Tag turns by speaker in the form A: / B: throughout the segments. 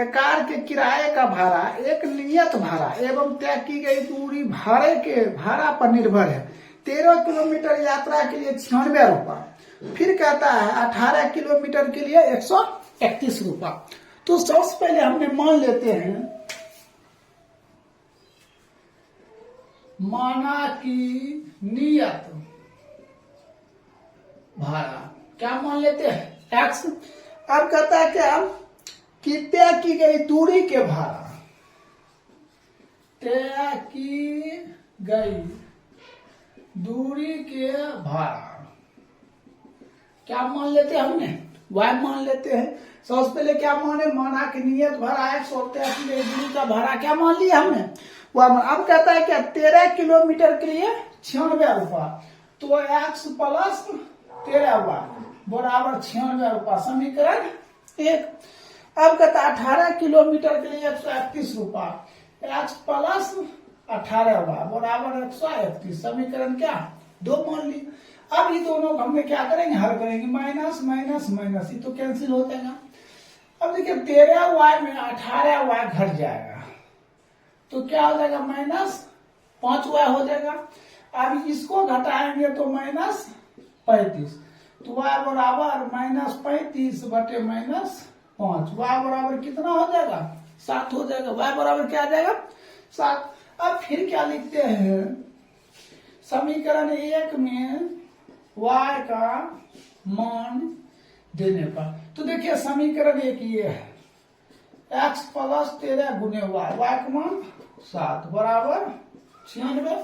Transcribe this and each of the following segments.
A: Car के किराए का भाड़ा एक नियत भाड़ा एवं तय की गई दूरी भाड़ा पर निर्भर है। 13 किलोमीटर यात्रा के लिए 96 रुपया। फिर कहता है 18 किलोमीटर के लिए 131 रुपया। तो सबसे पहले हमने मान लेते हैं माना की नियत भाड़ा, क्या मान लेते हैं एक्स। अब कहता है क्या कि तय की गई दूरी के भाड़ा, तय की गई दूरी के भाड़ा क्या मान लेते हैं हमने y मान लेते हैं। सबसे पहले क्या माने माना कि नियत भाड़ा एक्स और तय की गई दूरी का भाड़ा क्या मान लिया हमने y मान। अब कहता है क्या 13 किलोमीटर के लिए 96 रुपया, तो एक्स प्लस 13y बराबर 96 रुपया, समीकरण 1। अब कहता है 18 किलोमीटर के लिए 131 रुपया, एक्स प्लस 18y बराबर 131, समीकरण क्या 2 मान ली। अब ये दोनों हमने क्या करेंगे हल करेंगे, माइनस माइनस माइनस, ये तो कैंसिल हो जाएगा। अब देखिए 13y में 18y घट जाएगा तो क्या हो जाएगा माइनस 5y हो जाएगा। अब इसको घटाएंगे तो माइनस 35, तो y बराबर माइनस 35 बटे माइनस 5, y बराबर कितना हो जाएगा 7 हो जाएगा। y बराबर क्या आ जाएगा 7। अब फिर क्या लिखते हैं समीकरण 1 में y का मान देने पर, तो देखिए समीकरण 1 ये है x प्लस 13 गुने y का मान 7 बराबर 96।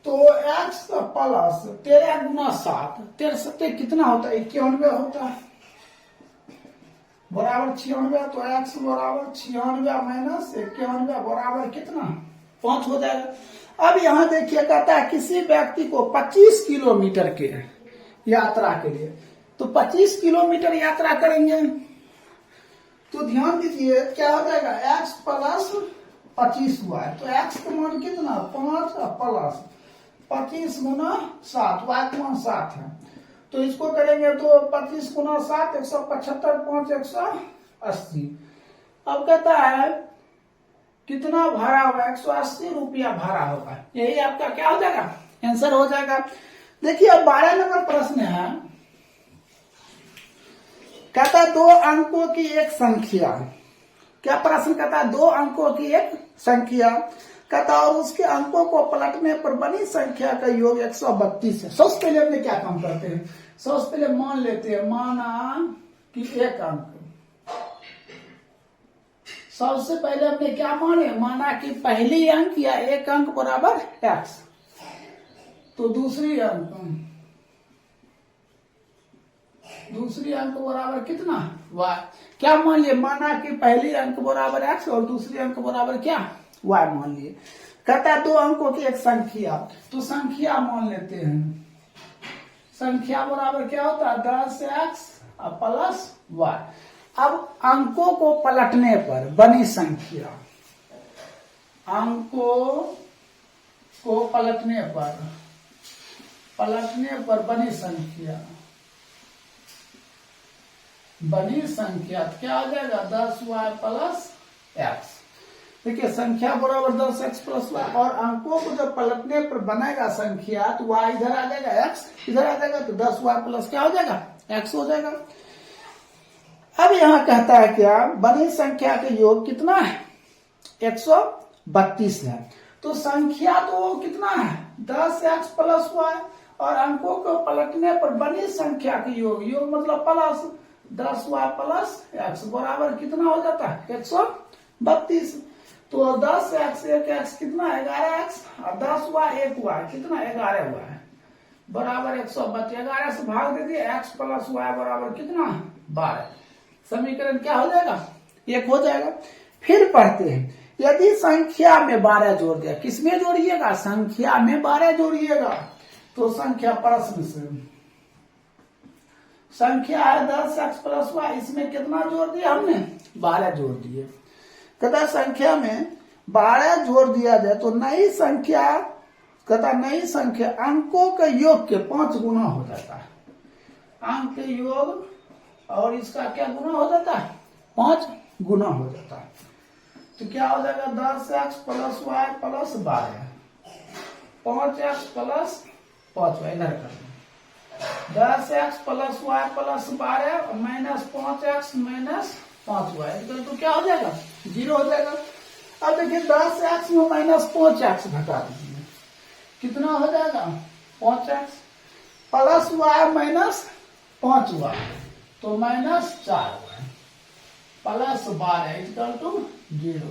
A: तो x प्लस 13 गुना 7, 13 सत्ते कितना होता है 91 होता है बराबर 96। तो x बराबर 96 माइनस 91 बराबर कितना 5 हो जाएगा। अब यहां देखिए कहता है किसी व्यक्ति को 25 किलोमीटर के यात्रा के लिए, तो 25 किलोमीटर यात्रा करेंगे तो ध्यान दीजिए क्या हो जाएगा x प्लस 25y, तो x का मान कितना 5 प्लस 25 गुना 7, y का मान 7 है, तो इसको करेंगे तो 25 गुना 7 175, 5 180। अब कहता है कितना भाड़ा होगा 180 रुपया भाड़ा होगा, यही आपका क्या हो जाएगा आंसर हो जाएगा। देखिए अब 12 नंबर प्रश्न है, कहता 2 अंकों की एक संख्या, क्या प्रश्न कहता है 2 अंकों की एक संख्या कहता और उसके अंकों को पलटने पर बनी संख्या का योग 132 है। सबसे पहले हमने क्या काम करते हैं, सबसे पहले मान लेते हैं माना कि एक अंक, सबसे पहले हमने क्या माने माना कि पहली अंक या एक अंक बराबर x, तो दूसरी अंक बराबर कितना y, क्या मान लिए माना कि पहली अंक बराबर x और दूसरी अंक बराबर क्या y मान लिए। कहता है 2 अंकों की एक संख्या, तो संख्या मान लेते हैं, संख्या बराबर क्या होता है 10x प्लस y। अब अंकों को पलटने पर बनी संख्या, अंकों को पलटने पर बनी संख्या क्या आ जाएगा 10y प्लस x। देखिए संख्या बराबर 10x प्लस y, और अंकों को जब पलटने पर बनेगा संख्या तो y इधर आ जाएगा x इधर आ जाएगा, तो 10y प्लस क्या हो जाएगा x हो जाएगा। अब यहां कहता है क्या बनी संख्या के योग कितना है 132 है, तो संख्या तो कितना है 10x प्लस y, और अंकों को पलटने पर बनी संख्या के योग मतलब प्लस 10y प्लस x बराबर कितना हो जाता है 132। तो 10x 1x कितना 11x और 10y 1y कितना 11y बराबर 132, 11 से भाग दे दिए x प्लस y बराबर कितना 12, समीकरण क्या हो जाएगा 1 हो जाएगा। फिर पढ़ते हैं यदि संख्या में 12 जोड़ दिया, किसमें जोड़िएगा संख्या में 12 जोड़िएगा, तो संख्या प्रश्न से संख्या है 10x प्लस y, इसमें कितना जोड़ दिया हमने 12 जोड़ दिए। कहता संख्या में 12 जोड़ दिया जाए तो नई संख्या कहता नई संख्या अंकों के योग के 5 गुना हो जाता है, अंक के योग और इसका क्या गुना हो जाता है 5 गुना हो जाता है। तो क्या हो जाएगा 10x plus y plus 12, 5x plus 5y, इधर कर 10x plus y plus 12 minus 5x minus 5y, तो क्या हो जाएगा 0 हो जाएगा। अब देखिए 10x में माइनस 5x घटा दीजिए, कितना हो जाएगा 5x plus Y minus 5y, तो minus 4y plus 12 equal to 0।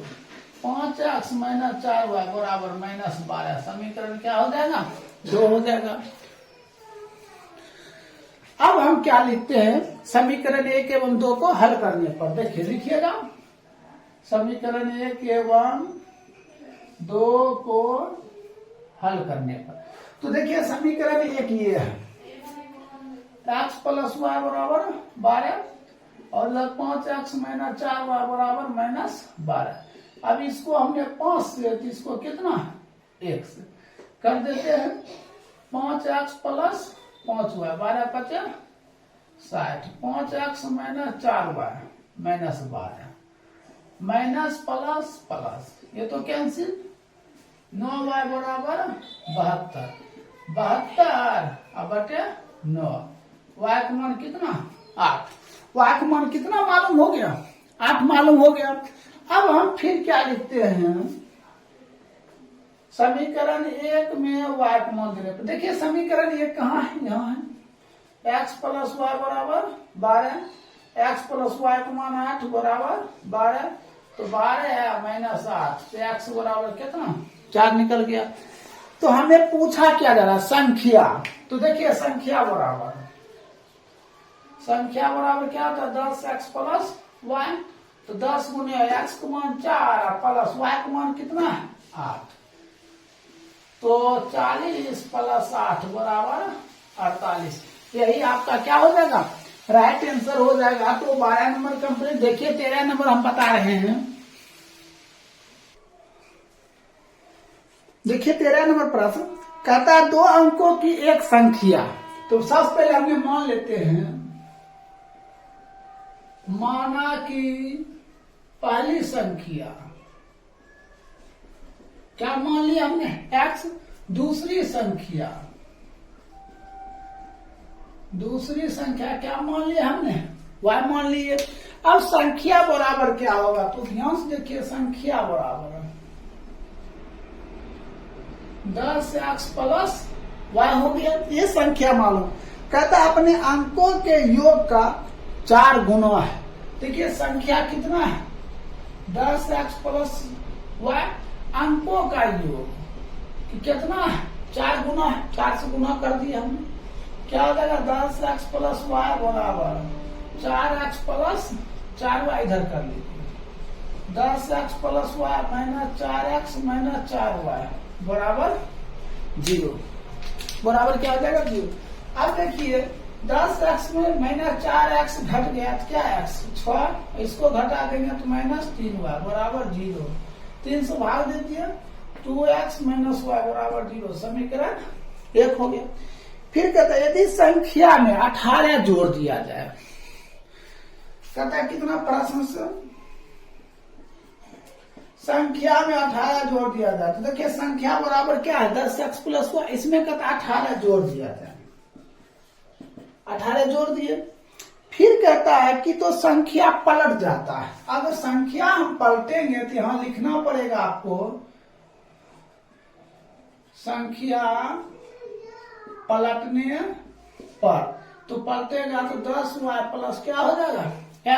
A: 5x minus 4y बराबर माइनस 12, समीकरण क्या हो जाएगा 2 हो जाएगा। अब हम क्या लिखते हैं, समीकरण 1 एवं 2 को हल करने पर, देखिए लिखिएगा समीकरण 1 एवं 2 को हल करने पर। तो देखिए समीकरण 1 ये है, x प्लस वाई बराबर 12 और 5x माइनस 4y बराबर माइनस 12। अब इसको हमने 5 से, तो इसको कितना 1 से कर देते हैं। 5x plus 5y 12 5 60, 5x minus 4y minus 12, minus plus plus, ये तो कैंसिल, 9y बराबर 72, 72 अब बटे 9, y का मान कितना 8, y का मान कितना मालूम हो गया 8 मालूम हो गया। अब हम फिर क्या लिखते हैं, समीकरण 1 में y का मान देने पर, देखिए समीकरण 1 कहाँ है, यहाँ है, x प्लस वाई बराबर 12, x प्लस वाई का मान 8 बराबर 12, तो 12 है माइनस 8, तो x बराबर कितना 4 निकल गया। तो हमें पूछा क्या जा रहा है संख्या, तो देखिए संख्या बराबर क्या होता है 10x प्लस वाई, तो 10 गुने x का मान 4 प्लस y का मान कितना है 8, तो 40 प्लस 8 बराबर 48, यही आपका क्या हो जाएगा राइट आंसर हो जाएगा। तो 12 नंबर कंप्लीट। देखिए 13 नंबर हम बता रहे हैं, देखिए 13 नंबर प्रश्न कहता है 2 अंकों की एक संख्या। तो सबसे पहले हमने मान लेते हैं, माना कि पहली संख्या क्या मान लिया हमने x, दूसरी संख्या क्या मान लिया हमने y मान लिए। अब संख्या बराबर क्या होगा, तो ध्यान से देखिए संख्या बराबर 10x प्लस y हो गया, ये संख्या मालूम। कहता अपने अंकों के योग का 4 गुना है। देखिए संख्या कितना है 10x प्लस y, अंकों का योग कितना है 4 गुना है, 4 से गुना कर दिया हमने, क्या हो जाएगा 10x प्लस वाई बराबर 4x प्लस 4y, इधर कर लीजिए 10x plus Y minus 4x minus 4y बराबर 0, बराबर क्या हो जाएगा 0। अब देखिए 10x में माइनस 4x घट गया तो क्या x 6, इसको घटा देंगे तो माइनस 3y बराबर 0, 3 से भाग देती है 2x माइनस y बराबर 0, समीकरण 1 हो गया। फिर कहता है यदि संख्या में 18 जोड़ दिया जाए, कहता है कितना प्रश्न से संख्या में 18 जोड़ दिया जाए, तो देखिए संख्या बराबर क्या है 10x प्लस वाई, इसमें कहता 18 जोड़ दिया जाए, 18 जोड़ दिए। फिर कहता है कि तो संख्या पलट जाता है। अगर संख्या हम पलटेंगे तो यहां लिखना पड़ेगा आपको, संख्या पलटने पर, तो पलटेगा तो 10y प्लस क्या हो जाएगा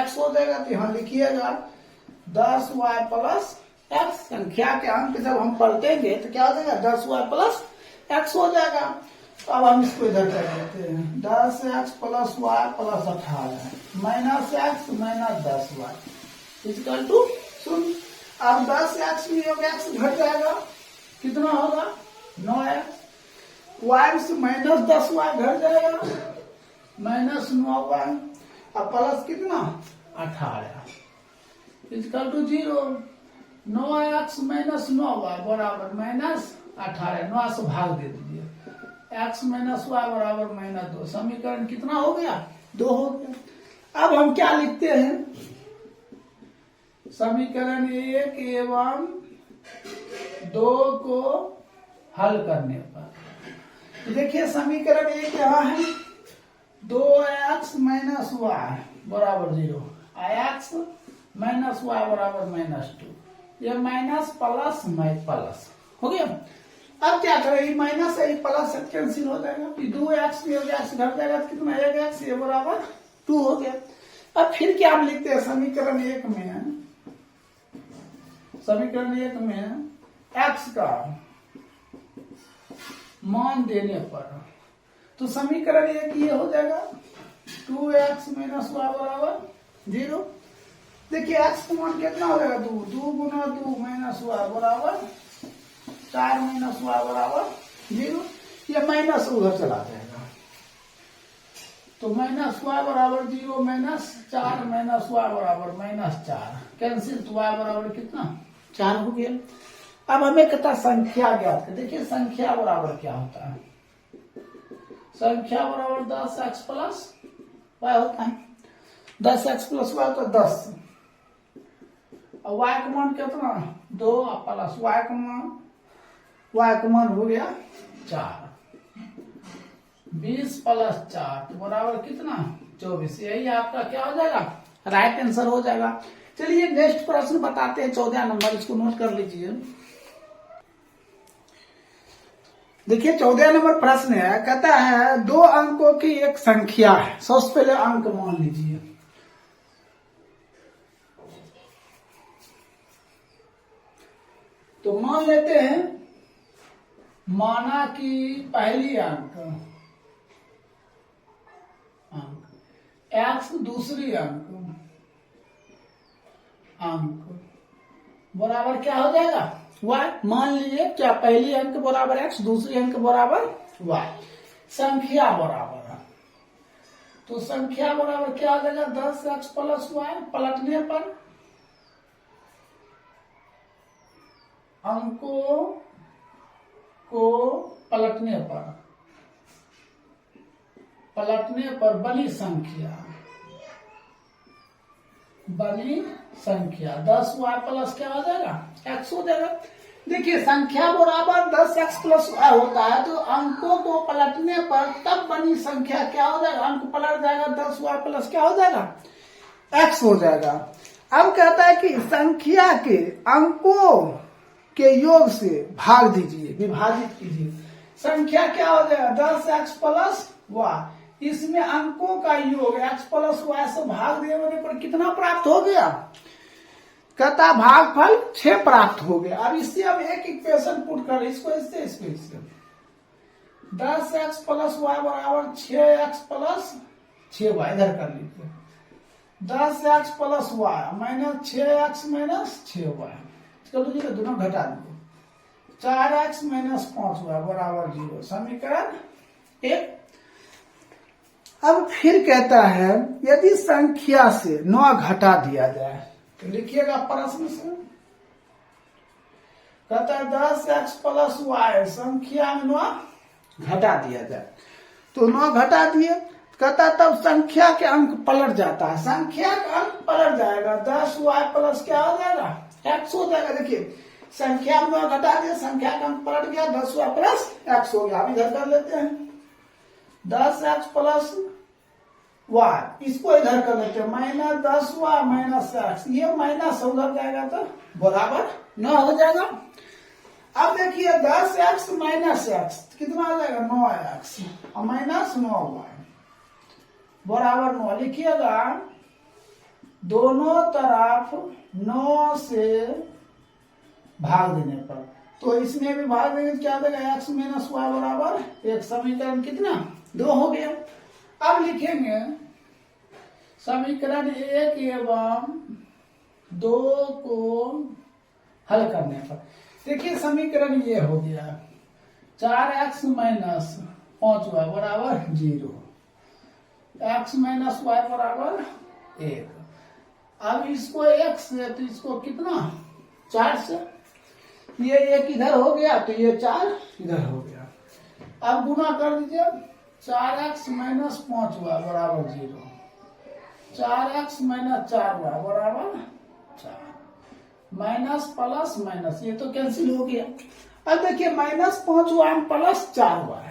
A: x हो जाएगा, तो यहां लिखिएगा 10y प्लस x। संख्या के अंक जब हम पलटेंगे तो क्या हो जाएगा 10y प्लस x हो जाएगा। तो अब हम इसको इधर कर देते हैं 10x plus y plus 18 minus x minus 10y equal to 0। अब 10x में योग x घट जाएगा, कितना होगा 9x, y से माइनस 10y घट जाएगा माइनस 9y, अब प्लस कितना 18 equal to 0, 9x minus 9y बराबर माइनस 18, 9 से भाग दे दीजिए, x माइनस y बराबर माइनस 2, समीकरण कितना हो गया 2 हो गया। अब हम क्या लिखते हैं, समीकरण 1 एवं 2 को हल करने पर, तो देखिए समीकरण 1 यहाँ है 2x माइनस वाई बराबर 0, x माइनस वाई बराबर -2, ये माइनस प्लस प्लस हो गया। अब क्या करें, ये माइनस है, ये प्लस है, कैंसिल हो जाएगा, 2x में x घट जाएगा तो कितना 1x, ये बराबर 2 हो गया। अब फिर क्या हम लिखते हैं समीकरण 1 में, समीकरण 1 में x का मान देने पर, तो समीकरण 1 ये हो जाएगा 2x माइनस वाई बराबर 0। देखिए x का मान कितना हो जाएगा 2, 2 गुना 2 माइनस वाई बराबर 4 माइनस वाई बराबर 0, ये माइनस उधर चला जाएगा, तो माइनस वाई बराबर 0 माइनस 4 माइनस वाई बराबर -4, कैंसिल, तो वाई बराबर कितना 4 हो गया। अब हमें कहता संख्या ज्ञात कर, देखिए संख्या बराबर क्या होता है, संख्या बराबर 10x प्लस वाई होता है, 10x प्लस वाई तो 10, और y का मान कितना 2 प्लस y का मान हो गया 4, 20 प्लस 4 तो बराबर कितना 24, यही आपका क्या हो जाएगा राइट आंसर हो जाएगा। चलिए नेक्स्ट प्रश्न बताते हैं 14 नंबर, इसको नोट कर लीजिए। देखिए 14 नंबर प्रश्न है, कहता है 2 अंकों की एक संख्या है, सबसे पहले अंक मान लीजिए, तो मान लेते हैं, माना कि पहली अंक x, दूसरी अंक बराबर क्या हो जाएगा y। मान लीजिए क्या पहली अंक बराबर x, दूसरी अंक बराबर y, संख्या बराबर, तो संख्या बराबर क्या हो जाएगा 10x प्लस वाई, पलटने पर अंकों को पलटने पर बड़ी संख्या 10y प्लस क्या हो जाएगा x हो जाएगा। देखिए संख्या बराबर 10x प्लस y होता है, तो अंकों को पलटने पर तब बड़ी संख्या क्या हो जाएगा, अंक पलट जाएगा, 10y प्लस क्या हो जाएगा x हो जाएगा। अब कहता है कि संख्या के अंकों के योग से भाग दीजिए, विभाजित कीजिए, संख्या क्या हो जाएगा 10x प्लस वाई, इसमें अंकों का योग x प्लस वाई से भाग देने पर कितना प्राप्त हो गया, कहता भागफल 6 प्राप्त हो गया। अब इससे अब एक इक्वेशन पुट कर, इसको इससे 10x प्लस वाई बराबर 6x प्लस 6y, इधर कर लीजिए, 10x plus Y minus 6x minus 6y, चलो जी दोनों घटा दीजिए, 4x माइनस 5y बराबर 0, समीकरण 1। अब फिर कहता है यदि संख्या से 9 घटा दिया जाए, तो लिखिएगा प्रश्न से, कहता है 10x प्लस वाई संख्या में 9 घटा दिया जाए, तो 9 घटा दिए, कहता तब संख्या के अंक पलट जाता है, संख्या का अंक पलट जाएगा, 10y प्लस क्या हो जाएगा x हो जाएगा। देखिए संख्या में 9 घटा दिया, संख्या का अंक पलट गया, 10y प्लस x हो गया। अब इधर कर लेते हैं 10x प्लस y, इसको इधर कर लेते हैं, माइनस 10y माइनस x, ये माइनस उधर जाएगा तो बराबर 9 हो जाएगा। अब देखिए 10x माइनस x कितना आ जाएगा 9x और माइनस 9y बराबर 9, लिखिएगा दोनों तरफ 9 से भाग देने पर, तो इसमें भी भाग देंगे क्या देगा x माइनस वाई बराबर 1, समीकरण कितना 2 हो गया। अब लिखेंगे समीकरण 1 एवं 2 को हल करने पर, देखिए समीकरण ये हो गया 4x माइनस 5y बराबर 0, x माइनस वाई बराबर 1। अब इसको 1 से तो इसको कितना 4 से, ये 1 इधर हो गया तो ये 4 इधर हो गया। अब गुना कर दीजिए, 4x माइनस 5y बराबर 0, 4x माइनस 4y बराबर 4। माइनस प्लस माइनस, ये तो कैंसिल हो गया। अब देखिए -5y प्लस 4y,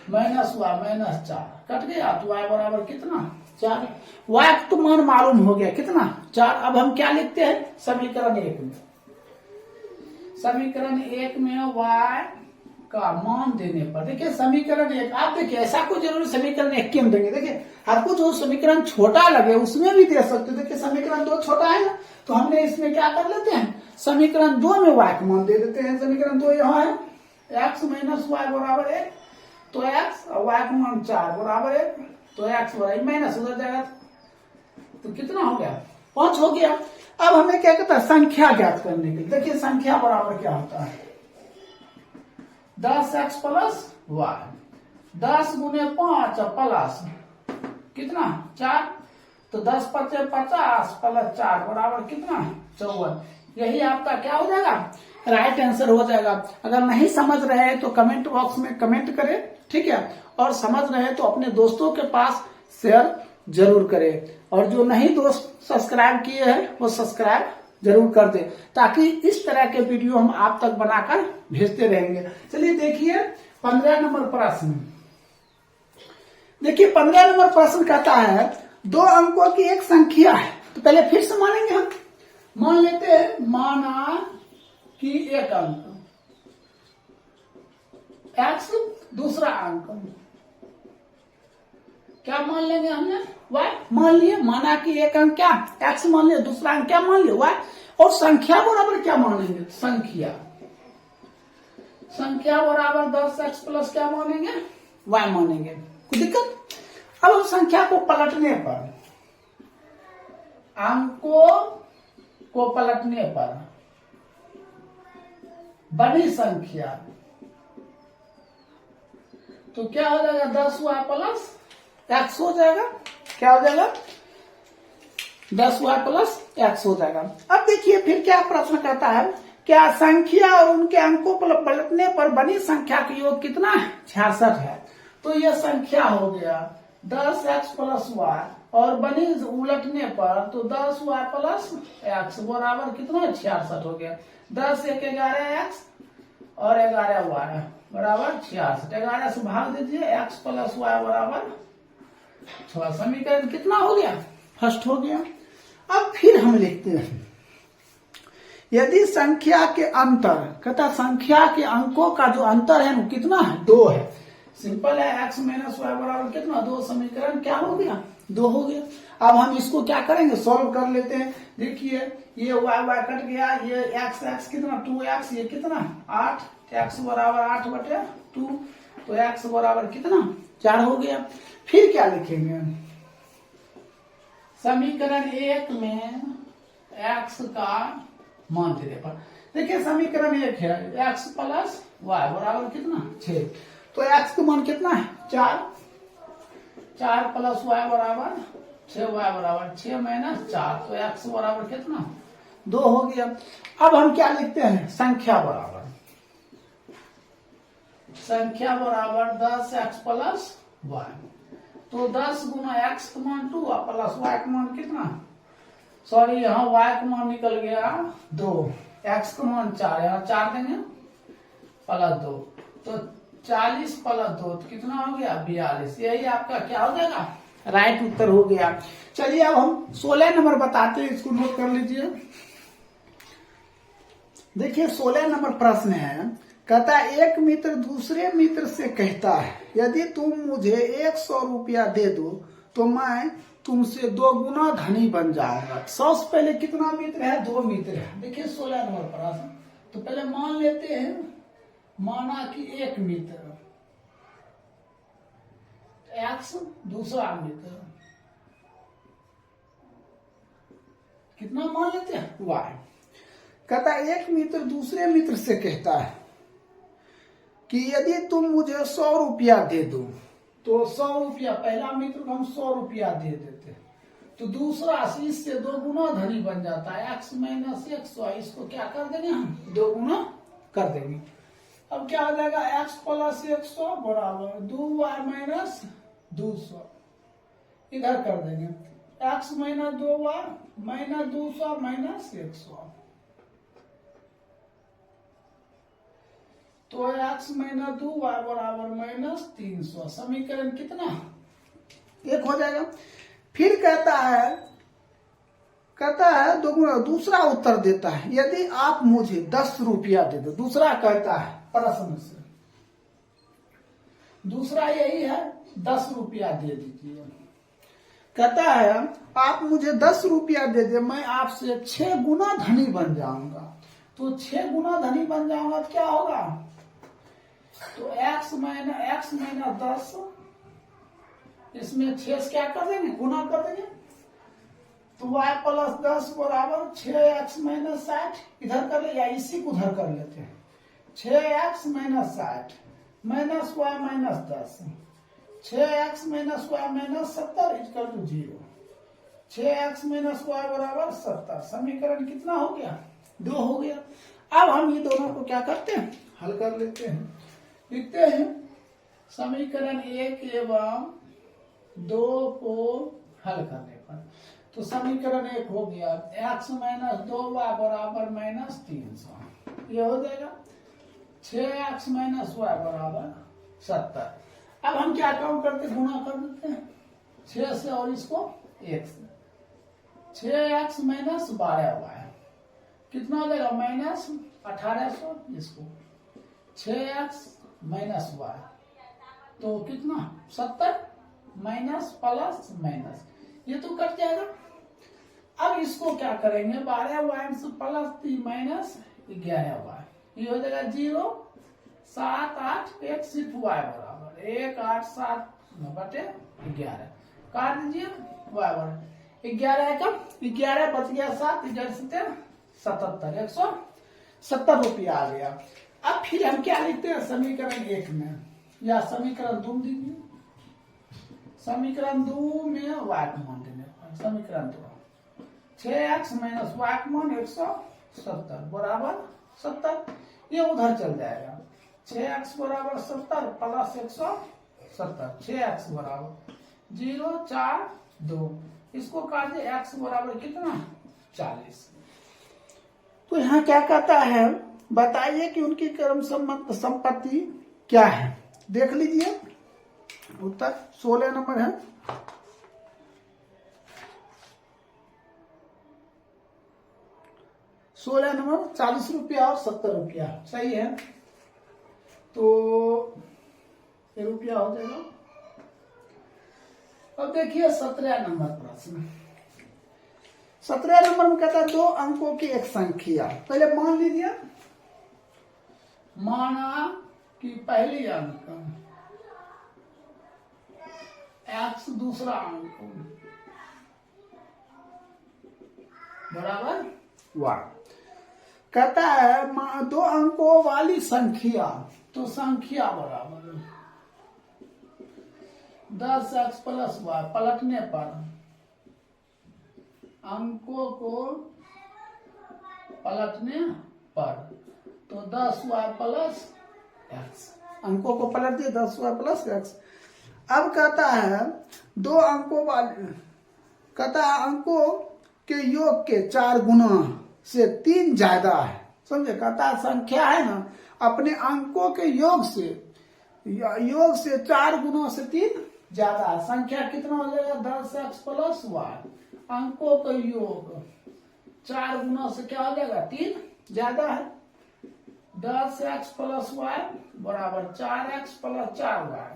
A: माइनस हुआ -4 कट गया, तो y बराबर कितना 4। y तो मान मालूम हो गया कितना 4। अब हम क्या लिखते हैं समीकरण 1 में, समीकरण 1 में y का मान देने पर, देखिए समीकरण 1, आप देखिए ऐसा कुछ जरूरी समीकरण 1 के हम देंगे, देखिए आपको जो समीकरण छोटा लगे उसमें भी दे सकते हो। देखिए समीकरण 2 छोटा है ना, तो हमने इसमें क्या कर लेते हैं समीकरण 2 में y का मान दे देते हैं। समीकरण 2 यहाँ है, x माइनस वाई बराबर 1, तो x और y का मान 4 बराबर 1, तो x बराबर माइनस उधर जाएगा, तो कितना हो गया 5 हो गया। अब हमें क्या कहता है संख्या ज्ञात करने के लिए, देखिए संख्या बराबर क्या होता है 10x प्लस वाई, 10 गुने 5 प्लस कितना 4, तो 10 पचे 50 प्लस 4 बराबर कितना 54। यही आपका क्या हो जाएगा राइट आंसर हो जाएगा। अगर नहीं समझ रहे हैं तो कमेंट बॉक्स में कमेंट करें, ठीक है, और समझ रहे हैं तो अपने दोस्तों के पास शेयर जरूर करें, और जो नहीं दोस्त सब्सक्राइब किए हैं वो सब्सक्राइब जरूर कर दे, ताकि इस तरह के वीडियो हम आप तक बनाकर भेजते रहेंगे। चलिए देखिए 15 नंबर प्रश्न, देखिए 15 नंबर प्रश्न कहता है 2 अंकों की एक संख्या है, तो पहले फिर से मानेंगे हम, मान लेते हैं माना कि एक अंक x, दूसरा अंक क्या मान लेंगे हमने y मान लिए, माना कि एक अंक क्या x मान लिया, दूसरा अंक क्या मान लिया y, और संख्या बराबर क्या मानेंगे संख्या, संख्या बराबर 10x प्लस क्या मानेंगे y मानेंगे, कोई दिक्कत। अब हम संख्या को पलटने पर, अंकों को पलटने पर बड़ी संख्या, तो क्या हो जाएगा 10y प्लस x हो जाएगा, क्या हो जाएगा 10y प्लस x हो जाएगा। अब देखिए फिर क्या प्रश्न कहता है, क्या संख्या और उनके अंकों पर पलटने पर बनी संख्या का योग कितना है 66 है। तो यह संख्या हो गया 10x प्लस y, और बनी उलटने पर तो 10y प्लस x बराबर कितना 66 हो गया। 10 1 11x और 11y बराबर 66, 11 से भाग दीजिए, x प्लस y बराबर 6। समीकरण कितना हो गया फर्स्ट हो गया। अब फिर हम लिखते हैं यदि संख्या के अंतर, कहता संख्या के अंकों का जो अंतर है वो कितना है 2 है, सिंपल है x माइनस वाई बराबर कितना 2, समीकरण क्या हो गया 2 हो गया। अब हम इसको क्या करेंगे सॉल्व कर लेते हैं, देखिए ये y कट गया, ये x कितना 2x, ये कितना 8, x बराबर 8/2, तो x बराबर कितना 4 हो गया। फिर क्या लिखेंगे समीकरण 1 में x का मान देने पर, देखिए समीकरण 1 है x प्लस वाई बराबर कितना 6, तो x का मान कितना है 4, 4 प्लस वाई बराबर 6, वाई बराबर 6 माइनस 4, तो x बराबर कितना 2 हो गया। अब हम क्या लिखते हैं संख्या बराबर, संख्या बराबर 10x प्लस वाई, तो 10 गुना x का मान 2 प्लस y का मान कितना, सॉरी यहाँ y का मान निकल गया 2, x का मान 4, यहाँ 4 देंगे प्लस 2, तो 40 प्लस 2 तो कितना हो गया 42। यही आपका क्या हो जाएगा राइट उत्तर हो गया। चलिए अब हम 16 नंबर बताते हैं, इसको नोट कर लीजिए। देखिए 16 नंबर प्रश्न है, कहता है एक मित्र दूसरे मित्र से कहता है यदि तुम मुझे 100 रुपया दे दो तो मैं तुमसे 2 गुना धनी बन जाऊंगा। सबसे पहले कितना मित्र है 2 मित्र है। देखिए 16 नंबर प्रश्न, तो पहले मान लेते हैं माना कि एक मित्र x, दूसरा मित्र कितना मान लेते हैं y। कहता है एक मित्र दूसरे मित्र से कहता है कि यदि तुम मुझे 100 रुपया दे दो, तो 100 रुपया पहला मित्र को हम 100 रुपया दे देते हैं, तो दूसरा इससे 2 गुना धनी बन जाता है x माइनस 100, इसको क्या कर देंगे हम 2 गुना कर देंगे। अब क्या हो जाएगा x प्लस 100 बराबर 2y माइनस 200, इधर कर देंगे x minus 2y minus 200 minus 100, तो एक्स माइनस 2 वाई बराबर -300। समीकरण कितना? एक हो जाएगा। फिर कहता है दूसरा उत्तर देता है, यदि आप मुझे 10 रुपया दे दो। दूसरा कहता है प्रश्न से, दूसरा यही है 10 रुपया दे दीजिए। कहता है आप मुझे 10 रुपया दे दे, मैं आपसे 6 गुना धनी बन जाऊंगा। तो 6 गुना धनी बन जाऊंगा तो क्या होगा? तो x माइनस 10, इसमें 6 से क्या कर देंगे? गुना कर देंगे। तो y प्लस 10 बराबर 6x माइनस 60। इधर कर ले या इसी को उधर कर लेते हैं। 6x minus 60 minus y minus 10, 6x minus y minus 70 equal to 0। 6x minus y बराबर 70। समीकरण कितना हो गया? 2 हो गया। अब हम ये दोनों को क्या करते हैं? हल कर लेते हैं। लिखते हैं समीकरण 1 एवं 2 को हल करने पर। तो समीकरण 1 हो गया x माइनस 2y बराबर -300। ये हो जाएगा 6x माइनस y बराबर 70। अब हम क्या काम करते? गुणा कर देते हैं 6 से और इसको 1 से। 6x माइनस 12y कितना हो जाएगा? -1800। इसको 6x माइनस y तो कितना? 70 माइनस प्लस माइनस, ये तो कट जाएगा। अब इसको क्या करेंगे? 12y से प्लस 3 माइनस 11y, ये हो जाएगा 0। 7 8 1 सिर्फ y बराबर 1 8 7 बटे 11 काट दीजिए। y बराबर 11 कम 11 बच गया 7, 11 77, 170 रुपया आ गया। अब फिर हम क्या लिखते हैं समीकरण 1 में, या समीकरण 2 दीजिए। समीकरण 2 में y का मान देने पर समीकरण 2 6x माइनस y का मान 170 बराबर 70। ये उधर चल जाएगा। 6x बराबर 70 प्लस 170, 6x बराबर 0 4 2। इसको काट दे, x बराबर कितना? 40। तो यहाँ क्या कहता है? बताइए कि उनकी क्रम संपत्ति क्या है। देख लीजिए उत्तर 16 नंबर है। सोलह नंबर 40 रुपया और 70 रुपया सही है। तो ये रुपया हो जाएगा। अब देखिए 17 नंबर प्रश्न। 17 नंबर में कहता है 2 अंकों की एक संख्या। पहले मान लीजिए, माना कि पहली अंक x, दूसरा अंक बराबर y। कहता है 2 अंकों वाली संख्या, तो संख्या बराबर 10x प्लस y। पलटने पर अंकों को पलटने पर तो 10y प्लस x, अंकों को पलट दिए 10y प्लस x। अब कहता है 2 अंकों वाले, कहता है अंकों के योग के 4 गुना से 3 ज्यादा है। समझे? कहता है संख्या है ना, अपने अंकों के योग से 4 गुना से 3 ज्यादा है। संख्या कितना हो जाएगा? 10x plus y। अंकों का योग 4 गुना से क्या हो जाएगा? 3 ज्यादा है। 10x प्लस y बराबर 4x प्लस 4y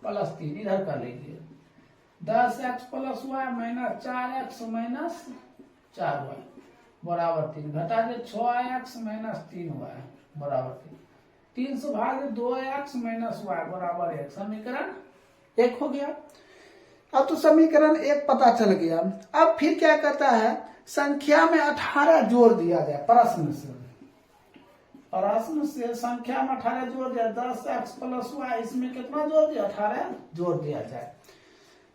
A: प्लस 3। इधर कर लीजिए 10x plus y minus 4x minus 4y बराबर 3। घटा दे 6x माइनस 3y बराबर 3। 3 से भाग 2x माइनस y बराबर 1। समीकरण 1 हो गया। अब तो समीकरण 1 पता चल गया। अब फिर क्या कहता है? संख्या में 18 जोड़ दिया जाए। प्रश्न से संख्या में 18 जोड़ दिया। 10x प्लस y, इसमें कितना जोड़ दिया? 18 जोड़ दिया जाए।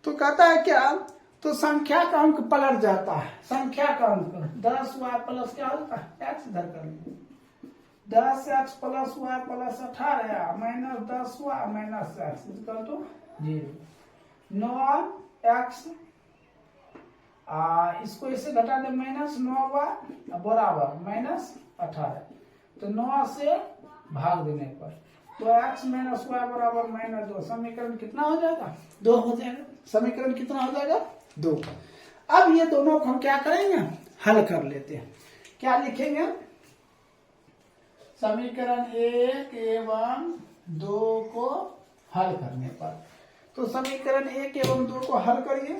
A: तो कहता है क्या? तो संख्या का अंक पलट जाता है। संख्या का अंक 10y प्लस क्या होता है? x। इधर कर लीजिए 10x plus y plus 18 minus 10y minus x equal to 0। 9x इसको इससे घटा दे माइनस 9y बराबर माइनस 18। तो 9 से भाग देने पर, तो x माइनस वाई बराबर -2। समीकरण कितना हो जाएगा? 2 हो जाएगा। समीकरण कितना हो जाएगा? 2। अब ये दोनों को हम क्या करेंगे? हल कर लेते हैं। क्या लिखेंगे? समीकरण 1 एवं 2 को हल करने पर, तो समीकरण 1 एवं 2 को हल करिए,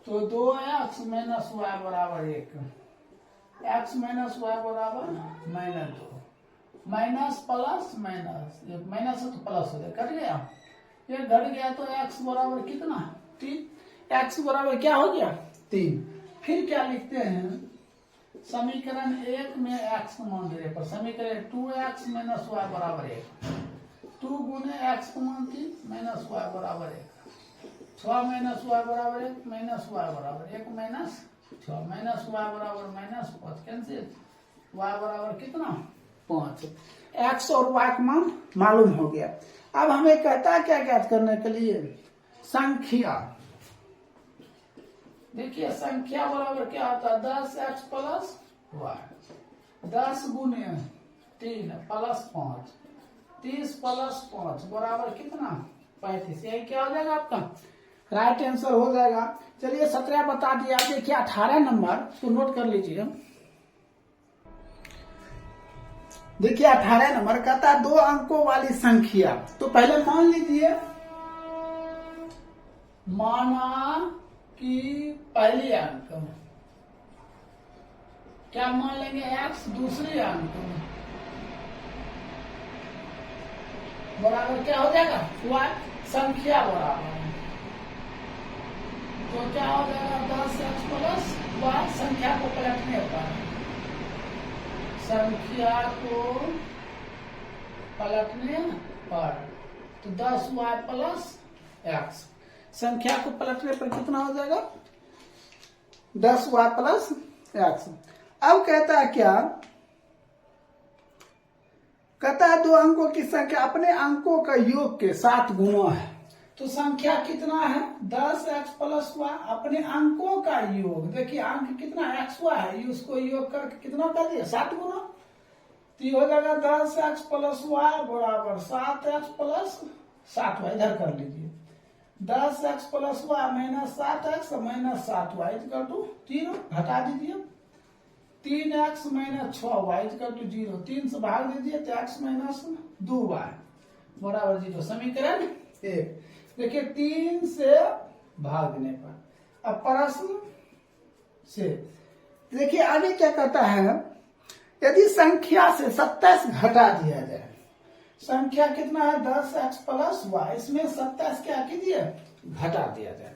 A: तो 2x माइनस वाई बराबर 1, x माइनस वाई बराबर -2, माइनस प्लस माइनस, ये माइनस है तो प्लस हो जाए, कट गया, ये घट गया, तो x बराबर कितना? 3। x बराबर क्या हो गया? 3। फिर क्या लिखते हैं? समीकरण 1 में x का मान देने पर, समीकरण 2x माइनस वाई बराबर 1, 2 गुने x का मान 3 माइनस वाई बराबर 1, 6 माइनस वाई बराबर 1 माइनस वाई बराबर 1 माइनस 6 माइनस वाई बराबर -5, कैंसिल, y बराबर कितना? 5। x और y का मान मालूम हो गया। अब हमें कहता है क्या ज्ञात करने के लिए? संख्या। देखिए संख्या बराबर क्या होता है? 10x प्लस वाई, 10 गुने 3 प्लस 5, 30 प्लस 5 बराबर कितना? 35। यही क्या हो जाएगा आपका राइट आंसर हो जाएगा। चलिए 17 बता दिया। आप देखिए 18 नंबर तो नोट कर लीजिए। देखिए 18 नंबर कहता है 2 अंकों वाली संख्या, तो पहले मान लीजिए, माना कि पहली अंक, क्या मान लेंगे? x, दूसरी अंक बराबर क्या हो जाएगा? y, संख्या बराबर, तो क्या हो जाएगा? 10x प्लस y, संख्या को पलटने पर, संख्या को पलटने पर, तो 10y प्लस x, संख्या को पलटने पर कितना हो जाएगा? 10y plus x। अब कहता है क्या? कहता है 2 अंकों की संख्या अपने अंकों का योग के 7 गुना है, तो संख्या कितना है? 10x प्लस y, अपने अंकों का योग। देखिए अंक कितना x y है, उसको योग करके कितना कर दिया? 7 गुना, तो हो जाएगा 10x प्लस y बराबर 7x प्लस 7y। इधर कर लीजिए, 10x plus y minus 7x minus 7y equal to 0, घटा दीजिए, 3x minus 6y equal to 0, 3 से भाग दीजिए तो x माइनस 2y बराबर 0। समीकरण 1। देखिए 3 से भाग देने पर। अब प्रश्न से देखिए आगे क्या कहता है? यदि संख्या से 27 घटा दिया जाए, संख्या कितना है? 10x प्लस वाई, इसमें 27 क्या कीजिए? घटा दिया जाए,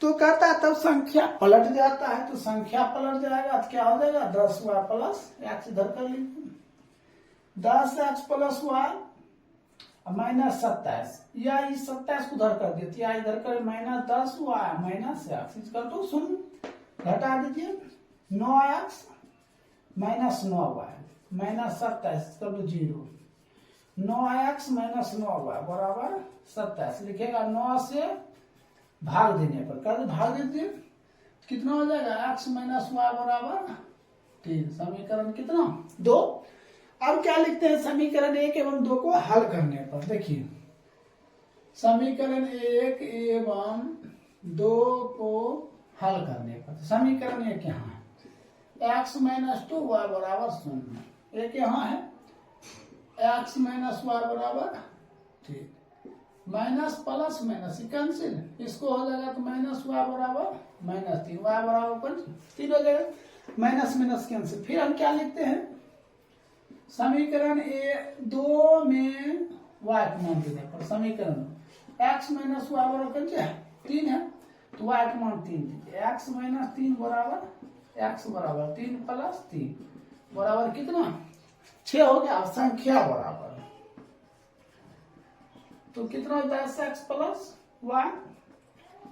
A: तो कहता है तब संख्या पलट जाता है, तो संख्या पलट जाएगा तो क्या हो जाएगा? 10y प्लस x, इधर कर लीजिए, 10x प्लस वाई माइनस 27, या इस 27 को उधर कर देती है, इधर कर minus 10y minus x equal to 0, घटा दीजिए, 9x minus 9y minus 27 equal to 0, 9x minus 9y बराबर 27। लिखेगा 9 से भाग देने पर, कर भाग दीजिए, कितना हो जाएगा? x माइनस वाई बराबर 3। समीकरण कितना? 2। अब क्या लिखते हैं? समीकरण 1 एवं 2 को हल करने पर, देखिए समीकरण 1 एवं 2 को हल करने पर, समीकरण 1 यहाँ है, x माइनस 2y बराबर 0, एक यहाँ है x माइनस वाई बराबर, ठीक, माइनस प्लस माइनस कैंसिल, इसको हो जाएगा तो माइनस वाई बराबर -3, वाई बराबर 3 हो जाएगा, माइनस माइनस कैंसिल। फिर हम क्या लिखते हैं? समीकरण 2 में y का मान देने पर, समीकरण x माइनस वाई बराबर 3 है, तो y का मान 3 दीजिए, x माइनस 3 बराबर x बराबर 3 प्लस 3 बराबर कितना? 6 हो गया। संख्या बराबर, तो कितना? 10x प्लस y,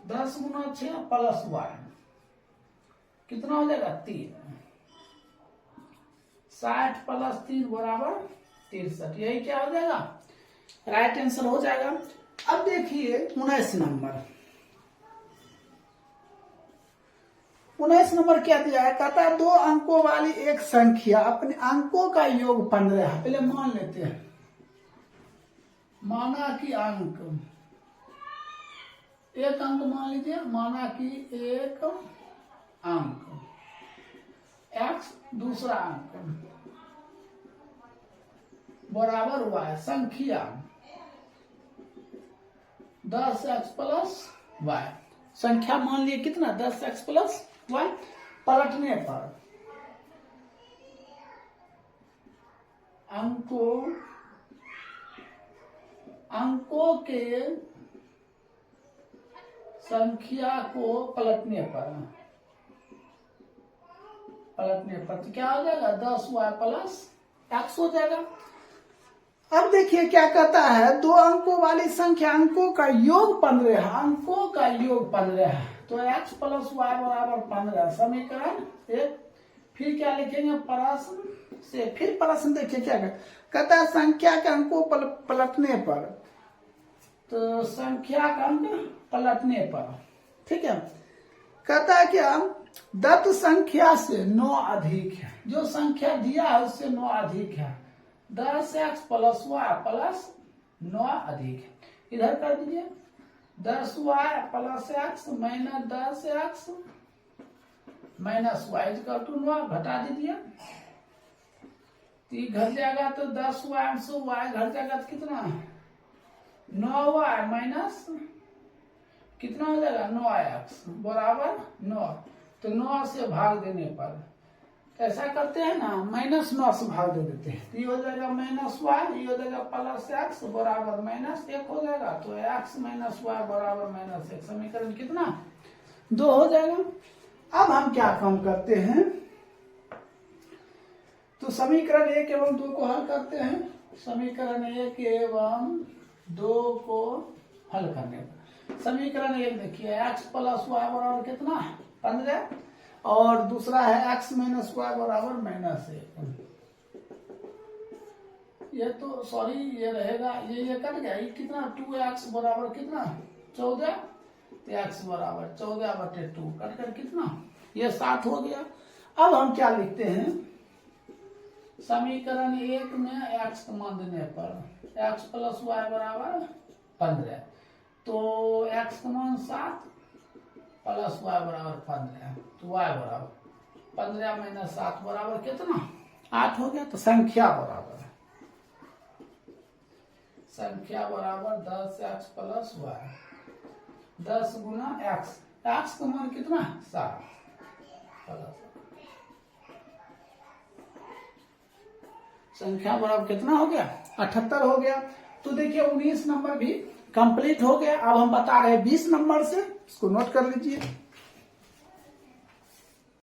A: 10 गुना 6 प्लस y, कितना हो जाएगा? 3, 60 प्लस 3 बराबर 63। यही क्या हो जाएगा? राइट आंसर हो जाएगा। अब देखिए 19 नंबर, 19 नंबर क्या दिया है, कहता है 2 अंकों वाली एक संख्या अपने अंकों का योग 15 है। पहले मान लेते हैं, माना कि अंक, एक अंक मान लीजिए, माना कि एक अंक x, दूसरा अंक बराबर y, संख्या 10x प्लस y, संख्या मान लिए कितना 10x प्लस y। पलटने पर अंकों के संख्या को पलटने पर तो क्या हो जाएगा 10y प्लस x हो जाएगा। अब देखिए क्या कहता है, 2 अंकों वाली संख्या, अंकों का योग 15 है, अंकों का योग 15 है, तो x प्लस वाई बराबर 15, समीकरण 1। फिर क्या लिखेंगे, प्रश्न से, फिर प्रश्न देखिए क्या कहता है, संख्या के अंकों पलटने पर, तो संख्या का अंक पलटने पर, ठीक है, कहता है क्या, दत्त संख्या से 9 अधिक है, जो संख्या दिया है उससे 9 अधिक है, 10x प्लस वाई प्लस 9 अधिक है। इधर कर दीजिए 10y plus x minus 10x minus y equal to 9, घटा दीजिए, घट जाएगा तो 10y से y घट जाएगा तो कितना 9y माइनस कितना हो जाएगा 9x बराबर 9, तो 9 से भाग देने पर ऐसा करते हैं ना, -9 से भाग दे देते हैं, ये हो जाएगा -y, ये हो जाएगा प्लस x बराबर -1 हो जाएगा, तो x माइनस वाई बराबर -1, समीकरण कितना 2 हो जाएगा। अब हम क्या काम करते हैं, तो समीकरण 1 एवं 2 को हल करते हैं, समीकरण 1 एवं 2 को हल करने पर समीकरण 1 देखिए, x प्लस वाई बराबर कितना 15, और दूसरा है x माइनस वाई बराबर -1, ये तो सॉरी ये रहेगा, ये कट गया, ये कितना 2x बराबर कितना 14, तो x बराबर 14/2 कट कर कितना ये 7 हो गया। अब हम क्या लिखते हैं, समीकरण 1 में x का मान देने पर x प्लस वाई बराबर 15, तो x का मान 7 प्लस वाई बराबर 15, तो y बराबर 15 माइनस 7 बराबर कितना 8 हो गया। तो संख्या बराबर 10x प्लस वाई, 10 गुना x, x का मान कितना 7 प्लस, संख्या बराबर कितना हो गया 78 हो गया। तो देखिए 19 नंबर भी कंप्लीट हो गया। अब हम बता रहे हैं 20 नंबर से, इसको नोट कर लीजिए।